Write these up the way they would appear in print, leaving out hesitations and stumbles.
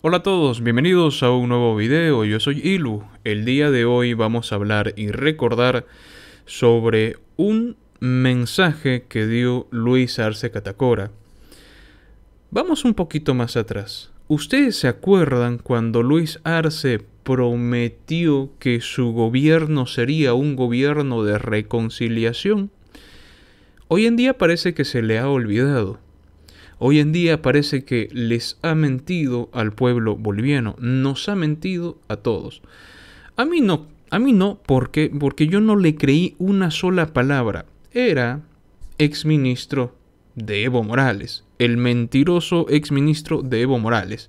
Hola a todos, bienvenidos a un nuevo video, yo soy Ilu. El día de hoy vamos a hablar y recordar sobre un mensaje que dio Luis Arce Catacora. Vamos un poquito más atrás. ¿Ustedes se acuerdan cuando Luis Arce prometió que su gobierno sería un gobierno de reconciliación? Hoy en día parece que se le ha olvidado. Hoy en día parece que les ha mentido al pueblo boliviano, nos ha mentido a todos. A mí no, porque yo no le creí una sola palabra. Era exministro de Evo Morales, el mentiroso exministro de Evo Morales,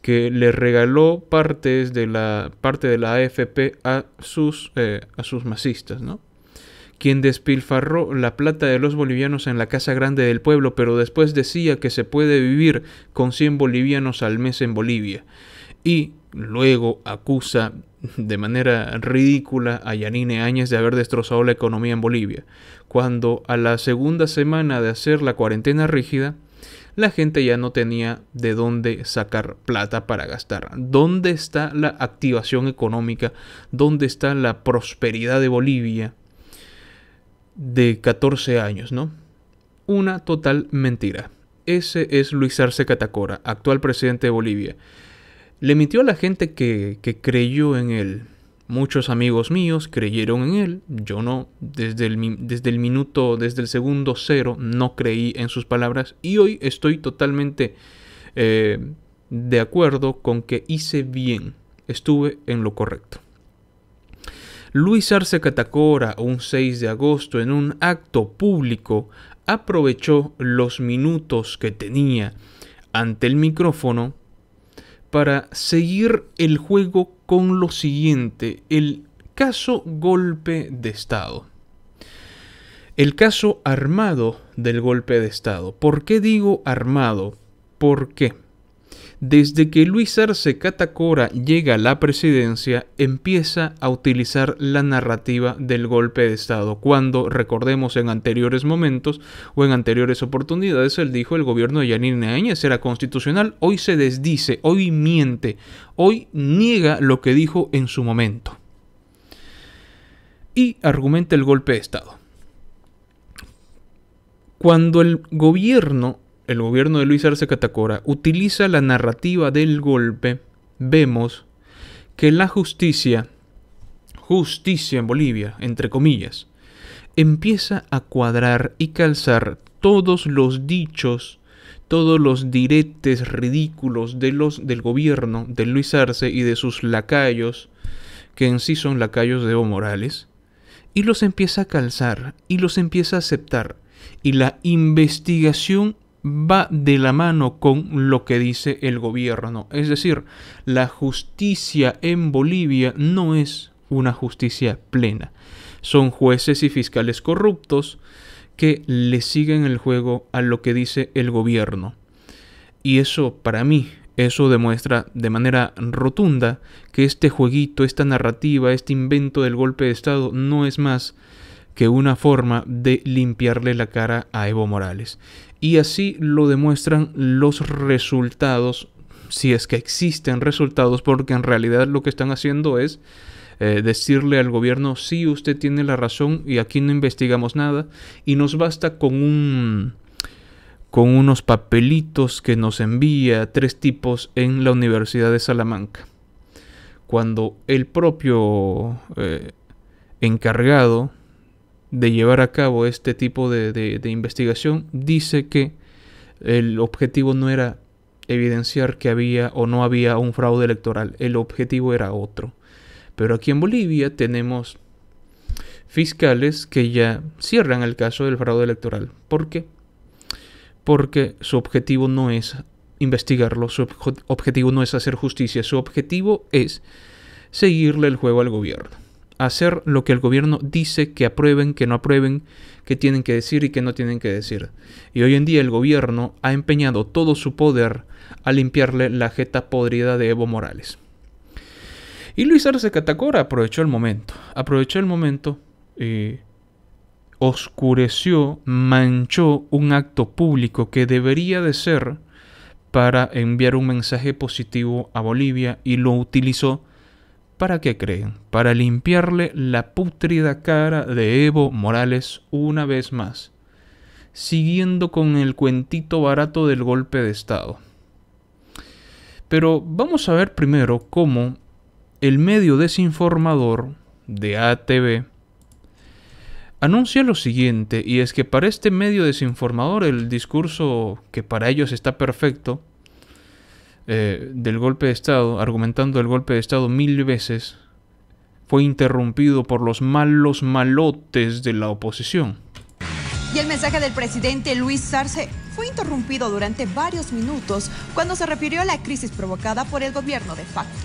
que le regaló parte de la AFP a sus masistas, ¿no? Quien despilfarró la plata de los bolivianos en la Casa Grande del Pueblo, pero después decía que se puede vivir con 100 bolivianos al mes en Bolivia. Y luego acusa de manera ridícula a Yanine Áñez de haber destrozado la economía en Bolivia, cuando a la segunda semana de hacer la cuarentena rígida, la gente ya no tenía de dónde sacar plata para gastar. ¿Dónde está la activación económica? ¿Dónde está la prosperidad de Bolivia de 14 años, ¿no? Una total mentira. Ese es Luis Arce Catacora, actual presidente de Bolivia. Le mintió a la gente que creyó en él. Muchos amigos míos creyeron en él. Yo no, desde el segundo cero, no creí en sus palabras. Y hoy estoy totalmente de acuerdo con que hice bien. Estuve en lo correcto. Luis Arce Catacora, un 6 de agosto, en un acto público, aprovechó los minutos que tenía ante el micrófono para seguir el juego con lo siguiente: el caso golpe de Estado. El caso armado del golpe de Estado. ¿Por qué digo armado? ¿Por qué? Desde que Luis Arce Catacora llega a la presidencia, empieza a utilizar la narrativa del golpe de Estado. Cuando, recordemos, en anteriores momentos o en anteriores oportunidades, él dijo el gobierno de Yanine Áñez era constitucional. Hoy se desdice, hoy miente, hoy niega lo que dijo en su momento. Y argumenta el golpe de Estado. Cuando el gobierno de Luis Arce Catacora utiliza la narrativa del golpe, vemos que la justicia en Bolivia, entre comillas, empieza a cuadrar y calzar todos los dichos, todos los diretes ridículos del gobierno de Luis Arce y de sus lacayos, que en sí son lacayos de Evo Morales, y los empieza a calzar y los empieza a aceptar. Y la investigación va de la mano con lo que dice el gobierno. Es decir, la justicia en Bolivia no es una justicia plena. Son jueces y fiscales corruptos que le siguen el juego a lo que dice el gobierno. Y eso, para mí, eso demuestra de manera rotunda que este jueguito, esta narrativa, este invento del golpe de Estado no es más que una forma de limpiarle la cara a Evo Morales. Y así lo demuestran los resultados, si es que existen resultados, porque en realidad lo que están haciendo es decirle al gobierno: sí, usted tiene la razón y aquí no investigamos nada, y nos basta con unos papelitos que nos envía 3 tipos en la Universidad de Salamanca. Cuando el propio encargado de llevar a cabo este tipo de investigación dice que el objetivo no era evidenciar que había o no había un fraude electoral, el objetivo era otro. Pero aquí en Bolivia tenemos fiscales que ya cierran el caso del fraude electoral. ¿Por qué? Porque su objetivo no es investigarlo, su objetivo no es hacer justicia, su objetivo es seguirle el juego al gobierno. Hacer lo que el gobierno dice, que aprueben, que no aprueben, que tienen que decir y que no tienen que decir. Y hoy en día el gobierno ha empeñado todo su poder a limpiarle la jeta podrida de Evo Morales. Y Luis Arce Catacora aprovechó el momento y oscureció, manchó un acto público que debería de ser para enviar un mensaje positivo a Bolivia y lo utilizó, ¿para qué creen? Para limpiarle la pútrida cara de Evo Morales una vez más, siguiendo con el cuentito barato del golpe de Estado. Pero vamos a ver primero cómo el medio desinformador de ATV anuncia lo siguiente, y es que para este medio desinformador el discurso que para ellos está perfecto del golpe de Estado, argumentando el golpe de Estado 1000 veces, fue interrumpido por los malos malotes de la oposición. Y el mensaje del presidente Luis Arce fue interrumpido durante varios minutos cuando se refirió a la crisis provocada por el gobierno de facto.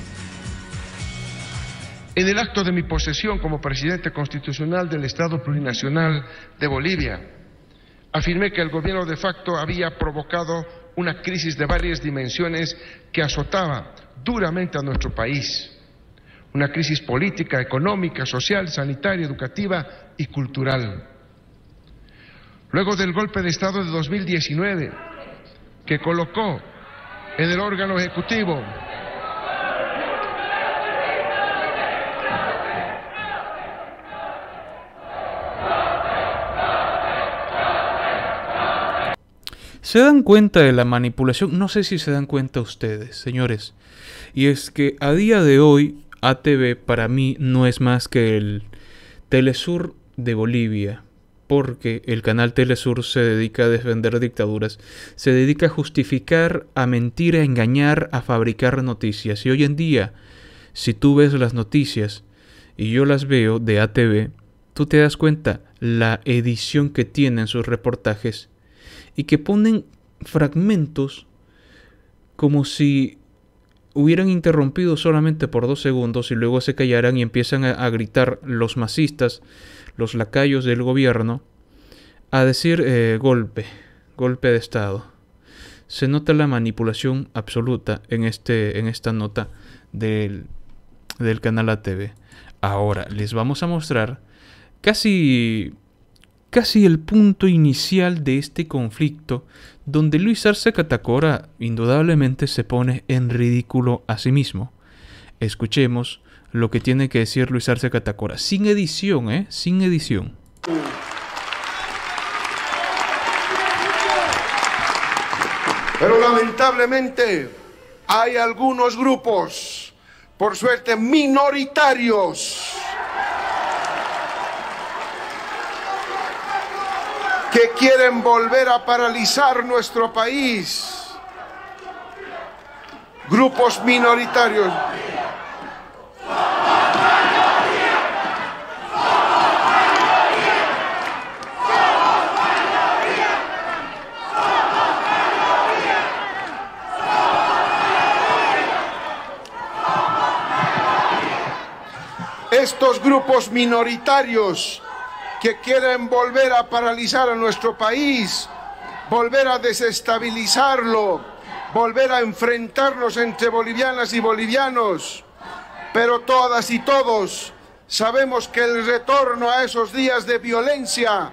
En el acto de mi posesión como presidente constitucional del Estado Plurinacional de Bolivia, afirmé que el gobierno de facto había provocado una crisis de varias dimensiones que azotaba duramente a nuestro país. Una crisis política, económica, social, sanitaria, educativa y cultural. Luego del golpe de Estado de 2019, que colocó en el órgano ejecutivo ¿Se dan cuenta de la manipulación? No sé si se dan cuenta ustedes, señores. Y es que a día de hoy, ATV para mí no es más que el Telesur de Bolivia. Porque el canal Telesur se dedica a defender dictaduras. Se dedica a justificar, a mentir, a engañar, a fabricar noticias. Y hoy en día, si tú ves las noticias, y yo las veo de ATV, tú te das cuenta la edición que tienen sus reportajes. Y que ponen fragmentos como si hubieran interrumpido solamente por 2 segundos y luego se callaran y empiezan a gritar los masistas, los lacayos del gobierno, a decir golpe de Estado. Se nota la manipulación absoluta en esta nota del canal ATV. Ahora les vamos a mostrar casi el punto inicial de este conflicto, donde Luis Arce Catacora indudablemente se pone en ridículo a sí mismo. Escuchemos lo que tiene que decir Luis Arce Catacora, sin edición, sin edición. Pero lamentablemente hay algunos grupos, por suerte minoritarios, que quieren volver a paralizar nuestro país. Grupos minoritarios. Estos grupos minoritarios que quieren volver a paralizar a nuestro país, volver a desestabilizarlo, volver a enfrentarnos entre bolivianas y bolivianos. Pero todas y todos sabemos que el retorno a esos días de violencia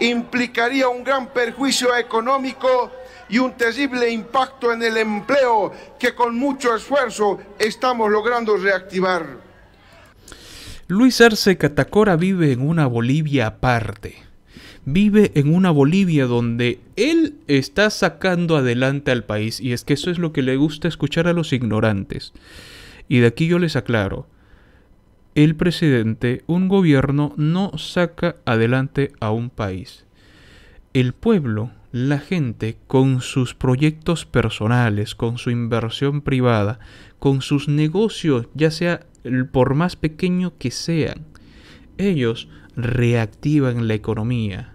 implicaría un gran perjuicio económico y un terrible impacto en el empleo que con mucho esfuerzo estamos logrando reactivar. Luis Arce Catacora vive en una Bolivia aparte. Vive en una Bolivia donde él está sacando adelante al país. Y es que eso es lo que le gusta escuchar a los ignorantes. Y de aquí yo les aclaro. El presidente, un gobierno, no saca adelante a un país. El pueblo, la gente, con sus proyectos personales, con su inversión privada, con sus negocios, ya sea por más pequeño que sean, ellos reactivan la economía.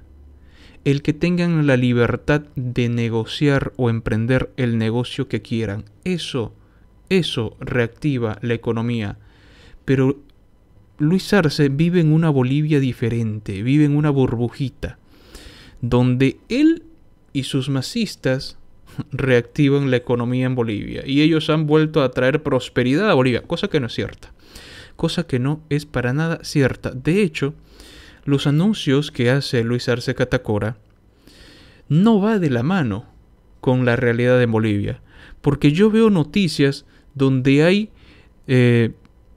El que tengan la libertad de negociar o emprender el negocio que quieran, eso reactiva la economía. Pero Luis Arce vive en una Bolivia diferente, vive en una burbujita, donde él y sus masistas reactivan la economía en Bolivia. Y ellos han vuelto a traer prosperidad a Bolivia, cosa que no es cierta. Cosa que no es para nada cierta. De hecho, los anuncios que hace Luis Arce Catacora no va de la mano con la realidad en Bolivia. Porque yo veo noticias donde hay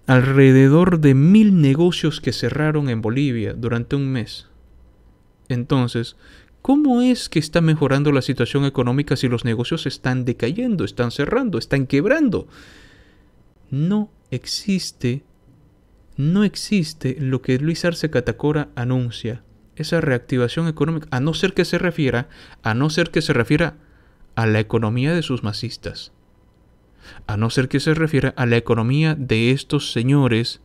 alrededor de 1000 negocios que cerraron en Bolivia durante un mes. Entonces, ¿cómo es que está mejorando la situación económica si los negocios están decayendo, están cerrando, están quebrando? No existe lo que Luis Arce Catacora anuncia, esa reactivación económica, a no ser que se refiera a la economía de sus masistas, a no ser que se refiera a la economía de estos señores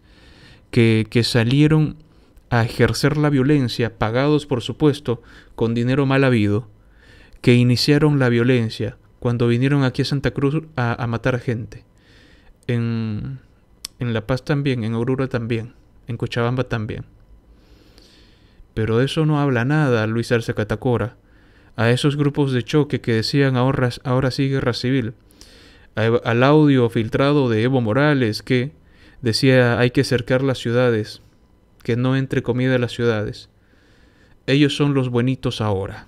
que salieron a ejercer la violencia, pagados por supuesto con dinero mal habido, que iniciaron la violencia cuando vinieron aquí a Santa Cruz a matar gente. En La Paz también, en Oruro también, en Cochabamba también. Pero de eso no habla nada Luis Arce Catacora. A esos grupos de choque que decían ahora sí guerra civil. Al audio filtrado de Evo Morales que decía hay que cercar las ciudades, que no entre comida a las ciudades. Ellos son los buenitos ahora.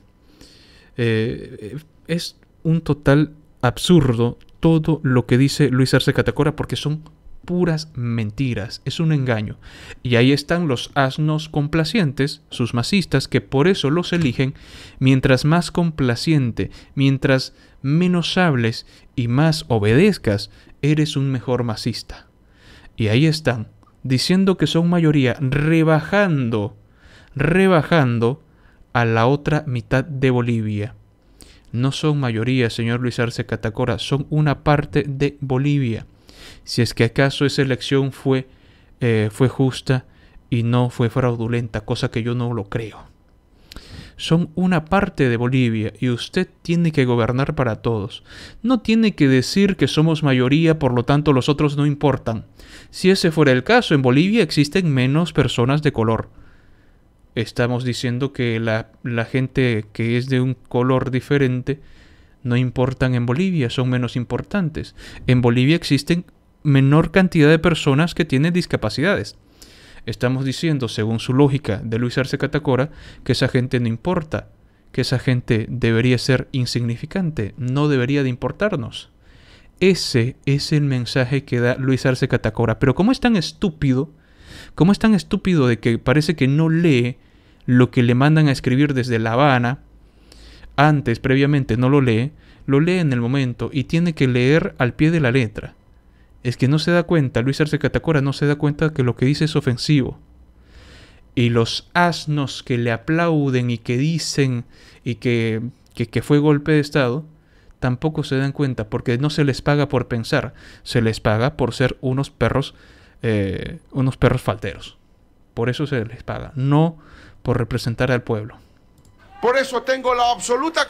Es un total absurdo todo lo que dice Luis Arce Catacora porque son puras mentiras, es un engaño. Y ahí están los asnos complacientes, sus masistas, que por eso los eligen. Mientras más complaciente, mientras menos hables y más obedezcas, eres un mejor masista. Y ahí están, diciendo que son mayoría, rebajando a la otra mitad de Bolivia. No son mayoría, señor Luis Arce Catacora, son una parte de Bolivia. Si es que acaso esa elección fue justa y no fue fraudulenta, cosa que yo no lo creo. Son una parte de Bolivia y usted tiene que gobernar para todos. No tiene que decir que somos mayoría, por lo tanto los otros no importan. Si ese fuera el caso, en Bolivia existen menos personas de color. Estamos diciendo que la gente que es de un color diferente no importan en Bolivia, son menos importantes. En Bolivia existen menor cantidad de personas que tienen discapacidades. Estamos diciendo, según su lógica de Luis Arce Catacora, que esa gente no importa, que esa gente debería ser insignificante, no debería de importarnos. Ese es el mensaje que da Luis Arce Catacora. Pero como es tan estúpido de que parece que no lee lo que le mandan a escribir desde La Habana, previamente no lo lee en el momento y tiene que leer al pie de la letra. Es que no se da cuenta, Luis Arce Catacora no se da cuenta que lo que dice es ofensivo. Y los asnos que le aplauden y que dicen y que fue golpe de Estado, tampoco se dan cuenta porque no se les paga por pensar, se les paga por ser unos perros falteros. Por eso se les paga, no por representar al pueblo. Por eso tengo la absoluta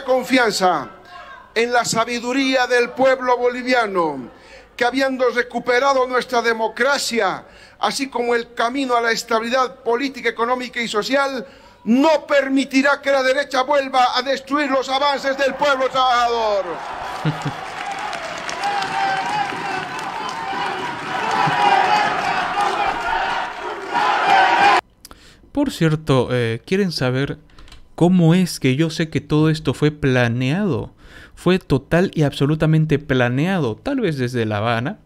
confianza en la sabiduría del pueblo boliviano, que habiendo recuperado nuestra democracia, así como el camino a la estabilidad política, económica y social, no permitirá que la derecha vuelva a destruir los avances del pueblo trabajador. Por cierto, ¿quieren saber cómo es que yo sé que todo esto fue planeado? Fue total y absolutamente planeado, tal vez desde La Habana,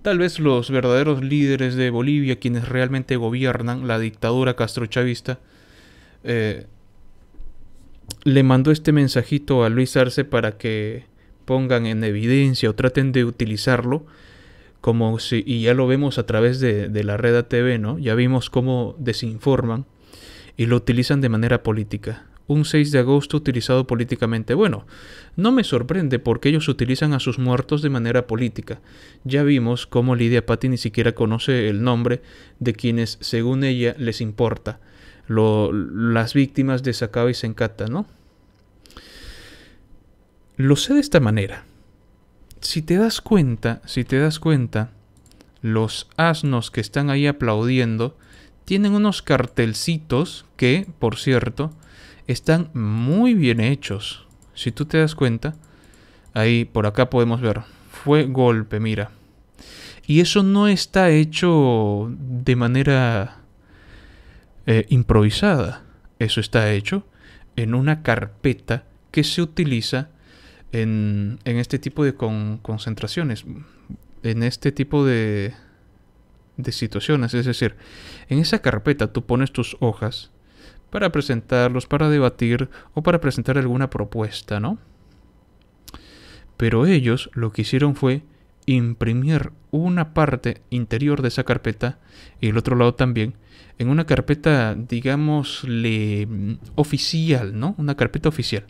tal vez los verdaderos líderes de Bolivia, quienes realmente gobiernan la dictadura castrochavista, le mandó este mensajito a Luis Arce para que pongan en evidencia o traten de utilizarlo como si, y ya lo vemos a través de la Red ATV, ¿no? Ya vimos cómo desinforman y lo utilizan de manera política. Un 6 de agosto utilizado políticamente. Bueno, no me sorprende porque ellos utilizan a sus muertos de manera política. Ya vimos cómo Lidia Patti ni siquiera conoce el nombre de quienes, según ella, les importa. Las víctimas de Sacaba y Sencata, ¿no? Lo sé de esta manera. Si te das cuenta, los asnos que están ahí aplaudiendo tienen unos cartelcitos que, por cierto, están muy bien hechos. Si tú te das cuenta, ahí por acá podemos ver, fue golpe, mira. Y eso no está hecho de manera improvisada. Eso está hecho en una carpeta que se utiliza en este tipo de concentraciones, en este tipo de situaciones. Es decir, en esa carpeta tú pones tus hojas para presentarlos, para debatir o para presentar alguna propuesta, ¿no? Pero ellos lo que hicieron fue imprimir una parte interior de esa carpeta y el otro lado también en una carpeta, digámosle, oficial, ¿no? Una carpeta oficial.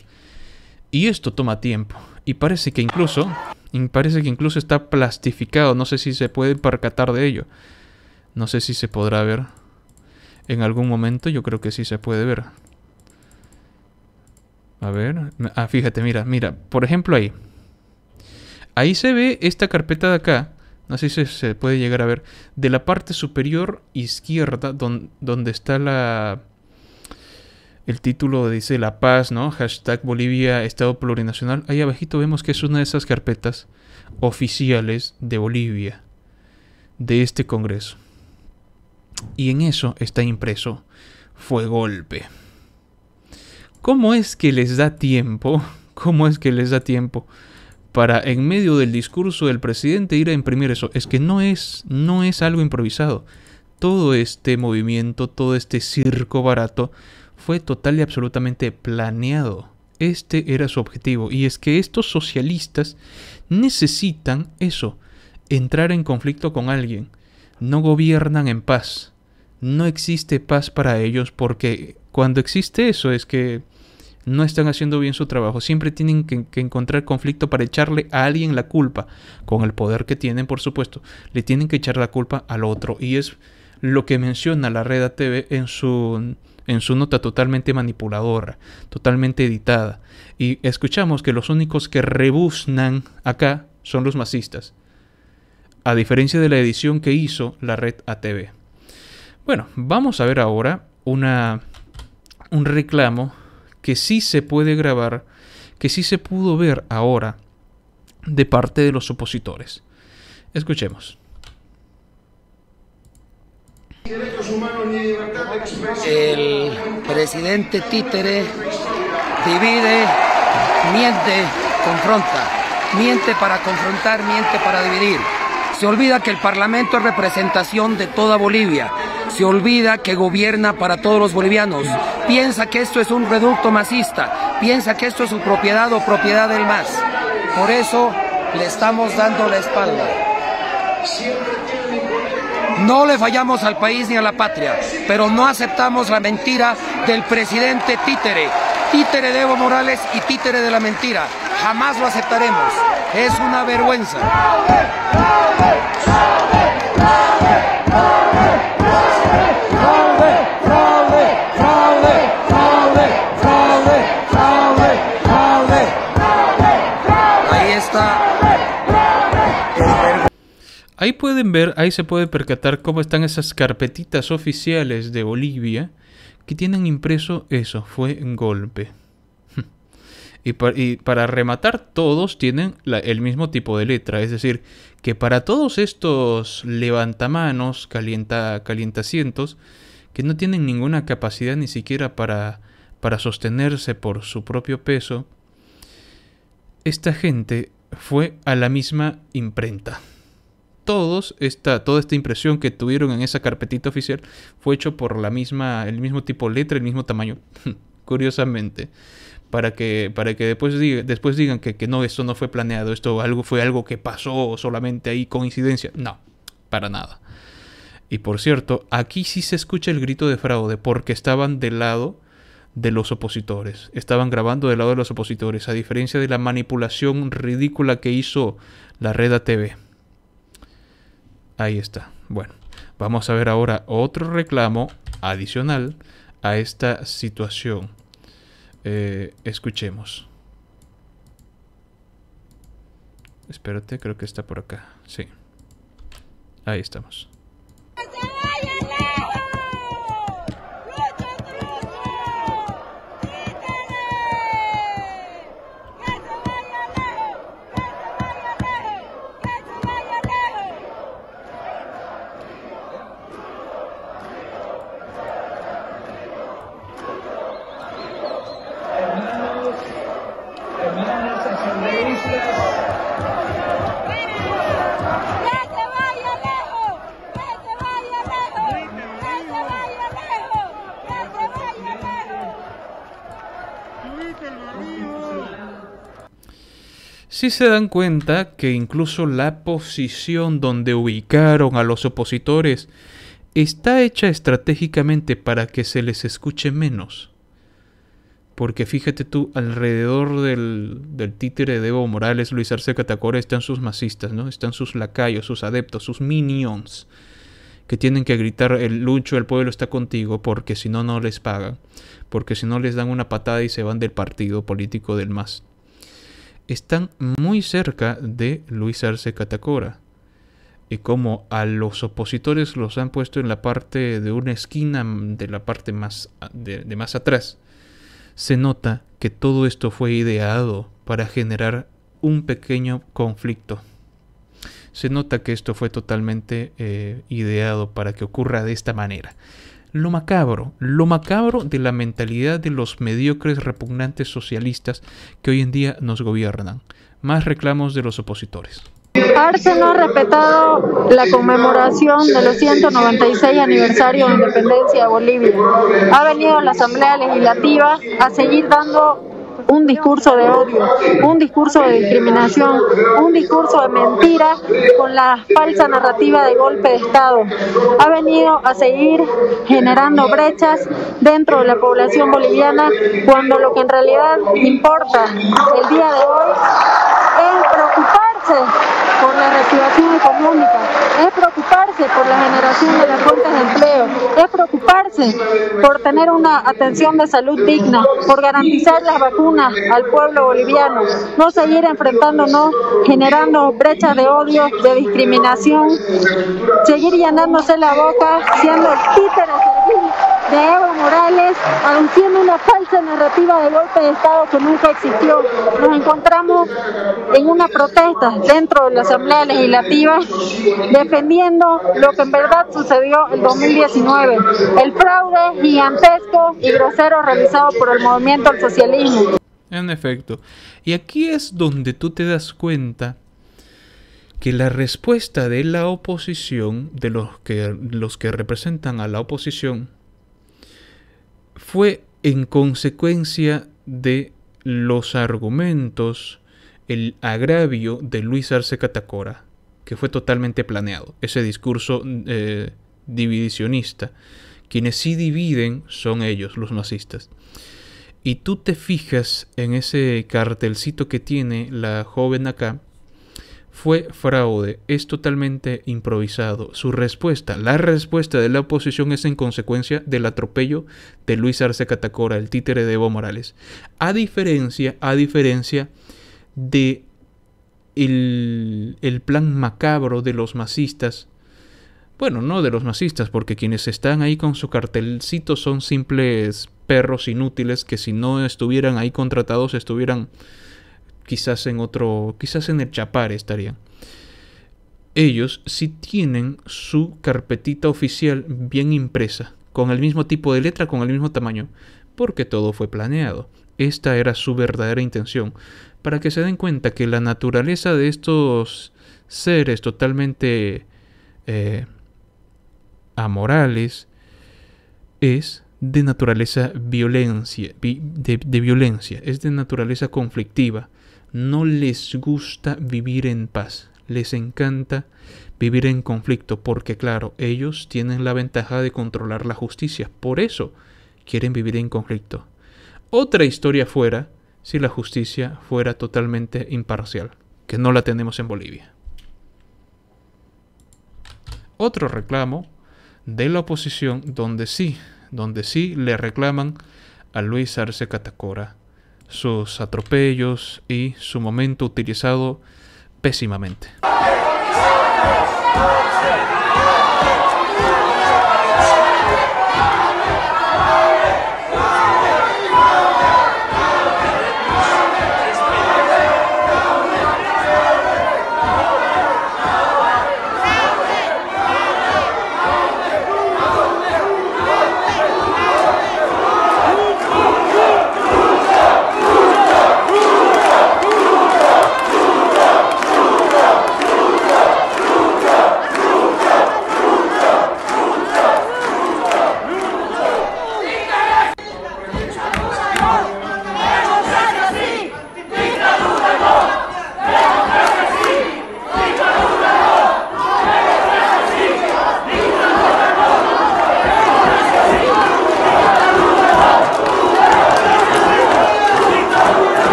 Y esto toma tiempo. Y parece que incluso está plastificado. No sé si se puede percatar de ello. No sé si se podrá ver en algún momento. Yo creo que sí se puede ver. A ver. Ah, fíjate, mira. Por ejemplo ahí. Ahí se ve esta carpeta de acá. No sé si se puede llegar a ver. De la parte superior izquierda, donde está el título dice La Paz, ¿no? Hashtag Bolivia, Estado Plurinacional. Ahí abajito vemos que es una de esas carpetas oficiales de Bolivia, de este Congreso. Y en eso está impreso Fue golpe. ¿Cómo es que les da tiempo? ¿Cómo es que les da tiempo para en medio del discurso del presidente ir a imprimir eso? Es que no es algo improvisado. Todo este movimiento, todo este circo barato fue total y absolutamente planeado. Este era su objetivo. Y es que estos socialistas necesitan eso, entrar en conflicto con alguien. No gobiernan en paz. No existe paz para ellos porque cuando existe eso es que no están haciendo bien su trabajo. Siempre tienen que encontrar conflicto para echarle a alguien la culpa. Con el poder que tienen, por supuesto, le tienen que echar la culpa al otro. Y es lo que menciona la Red ATV en su nota totalmente manipuladora, totalmente editada. Y escuchamos que los únicos que rebuznan acá son los masistas, a diferencia de la edición que hizo la Red ATV. Bueno, vamos a ver ahora un reclamo que sí se puede grabar, que sí se pudo ver ahora de parte de los opositores. Escuchemos. El presidente títere divide, miente, confronta. Miente para confrontar, miente para dividir. Se olvida que el Parlamento es representación de toda Bolivia. Se olvida que gobierna para todos los bolivianos. Piensa que esto es un reducto masista. Piensa que esto es su propiedad o propiedad del MAS. Por eso le estamos dando la espalda. No le fallamos al país ni a la patria, pero no aceptamos la mentira del presidente títere. Títere de Evo Morales y títere de la mentira. Jamás lo aceptaremos. Es una vergüenza. Ahí está. Ahí pueden ver, ahí se puede percatar cómo están esas carpetitas oficiales de Bolivia que tienen impreso eso, fue un golpe. Y para rematar, todos tienen el mismo tipo de letra. Es decir, que para todos estos levantamanos, calientacientos, que no tienen ninguna capacidad ni siquiera para sostenerse por su propio peso, esta gente fue a la misma imprenta. Toda esta impresión que tuvieron en esa carpetita oficial fue hecho por el mismo tipo de letra, el mismo tamaño, curiosamente, para que después digan que no, esto no fue planeado, fue algo que pasó solamente ahí, coincidencia. No, para nada. Y por cierto, aquí sí se escucha el grito de fraude, porque estaban del lado de los opositores, estaban grabando del lado de los opositores, a diferencia de la manipulación ridícula que hizo la Red ATV. Ahí está. Bueno, vamos a ver ahora otro reclamo adicional a esta situación. Escuchemos. Espérate, creo que está por acá. Sí. Ahí estamos. Si se dan cuenta que incluso la posición donde ubicaron a los opositores está hecha estratégicamente para que se les escuche menos. Porque fíjate tú, alrededor del títere de Evo Morales, Luis Arce Catacora, están sus masistas, ¿no? Están sus lacayos, sus adeptos, sus minions, que tienen que gritar: el Lucho, el pueblo está contigo, porque si no, no les pagan. Porque si no, les dan una patada y se van del partido político del MAS. Están muy cerca de Luis Arce Catacora. Y como a los opositores los han puesto en la parte de una esquina, de la parte más de más atrás, se nota que todo esto fue ideado para generar un pequeño conflicto. Se nota que esto fue totalmente ideado para que ocurra de esta manera. Lo macabro de la mentalidad de los mediocres repugnantes socialistas que hoy en día nos gobiernan. Más reclamos de los opositores. Arce no ha respetado la conmemoración de los 196 aniversarios de independencia de Bolivia. Ha venido a la Asamblea Legislativa a seguir dando un discurso de odio, un discurso de discriminación, un discurso de mentira con la falsa narrativa de golpe de Estado. Ha venido a seguir generando brechas dentro de la población boliviana, cuando lo que en realidad importa el día de hoy es preocuparse por la reactivación económica, es preocuparse por la generación de las fuentes de empleo, es preocuparse por tener una atención de salud digna, por garantizar las vacunas al pueblo boliviano, no seguir enfrentándonos, generando brechas de odio, de discriminación, seguir llenándose la boca, siendo el títere servil de Evo Morales, anunciando una falsa narrativa de golpe de Estado que nunca existió. Nos encontramos en una protesta dentro de la Asamblea Legislativa defendiendo lo que en verdad sucedió el 2019, el fraude gigantesco y grosero realizado por el movimiento al socialismo. En efecto, y aquí es donde tú te das cuenta que la respuesta de la oposición, de los que representan a la oposición, fue en consecuencia de los argumentos, el agravio de Luis Arce Catacora, que fue totalmente planeado. Ese discurso divisionista. Quienes sí dividen son ellos, los masistas. Y tú te fijas en ese cartelcito que tiene la joven acá. Fue fraude, es totalmente improvisado. Su respuesta, la respuesta de la oposición es en consecuencia del atropello de Luis Arce Catacora, el títere de Evo Morales. A diferencia de el plan macabro de los masistas. Bueno, no de los masistas, porque quienes están ahí con su cartelcito son simples perros inútiles que si no estuvieran ahí contratados estuvieran quizás en el Chapare estarían. Ellos sí tienen su carpetita oficial bien impresa, con el mismo tipo de letra, con el mismo tamaño, porque todo fue planeado. Esta era su verdadera intención, para que se den cuenta que la naturaleza de estos seres totalmente amorales es de naturaleza violencia, es de naturaleza conflictiva. No les gusta vivir en paz, les encanta vivir en conflicto, porque claro, ellos tienen la ventaja de controlar la justicia, por eso quieren vivir en conflicto. Otra historia fuera si la justicia fuera totalmente imparcial, que no la tenemos en Bolivia. Otro reclamo de la oposición donde sí le reclaman a Luis Arce Catacora sus atropellos y su momento utilizado pésimamente.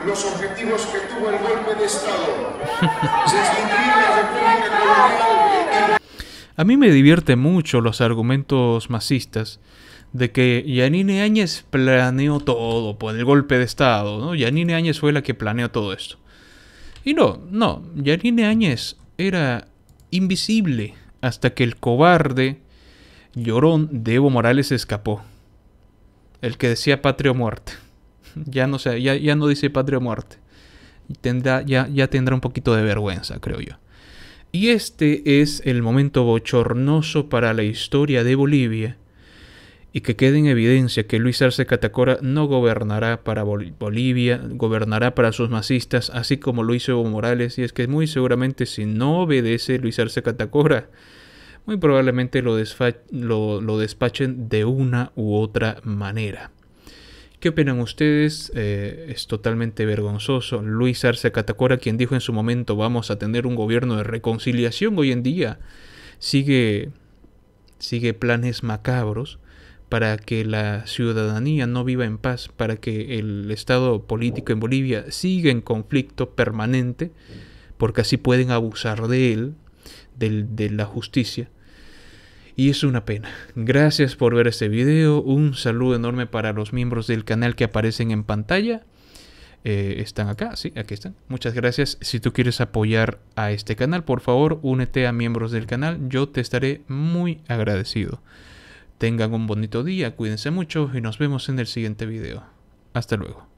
los objetivos que tuvo el golpe de Estado. Se extinguir la República Colonial. A mí me divierte mucho los argumentos masistas de que Yanine Áñez planeó todo por el golpe de Estado, ¿no? Yanine Áñez fue la que planeó todo esto. Y no, Yanine Áñez era invisible hasta que el cobarde llorón de Evo Morales escapó. El que decía patria o muerte. Ya no sé, ya no dice patria o muerte. Ya tendrá un poquito de vergüenza, creo yo. Y este es el momento bochornoso para la historia de Bolivia. Y que quede en evidencia que Luis Arce Catacora no gobernará para Bolivia, gobernará para sus masistas, así como lo hizo Evo Morales. Y es que muy seguramente si no obedece Luis Arce Catacora, muy probablemente lo despachen de una u otra manera. ¿Qué opinan ustedes? Es totalmente vergonzoso. Luis Arce Catacora, quien dijo en su momento vamos a tener un gobierno de reconciliación, hoy en día sigue planes macabros para que la ciudadanía no viva en paz, para que el estado político en Bolivia siga en conflicto permanente, porque así pueden abusar de él, de la justicia. Y es una pena. Gracias por ver este video. Un saludo enorme para los miembros del canal que aparecen en pantalla. Están acá, sí, aquí están. Muchas gracias. Si tú quieres apoyar a este canal, por favor, únete a miembros del canal. Yo te estaré muy agradecido. Tengan un bonito día, cuídense mucho y nos vemos en el siguiente video. Hasta luego.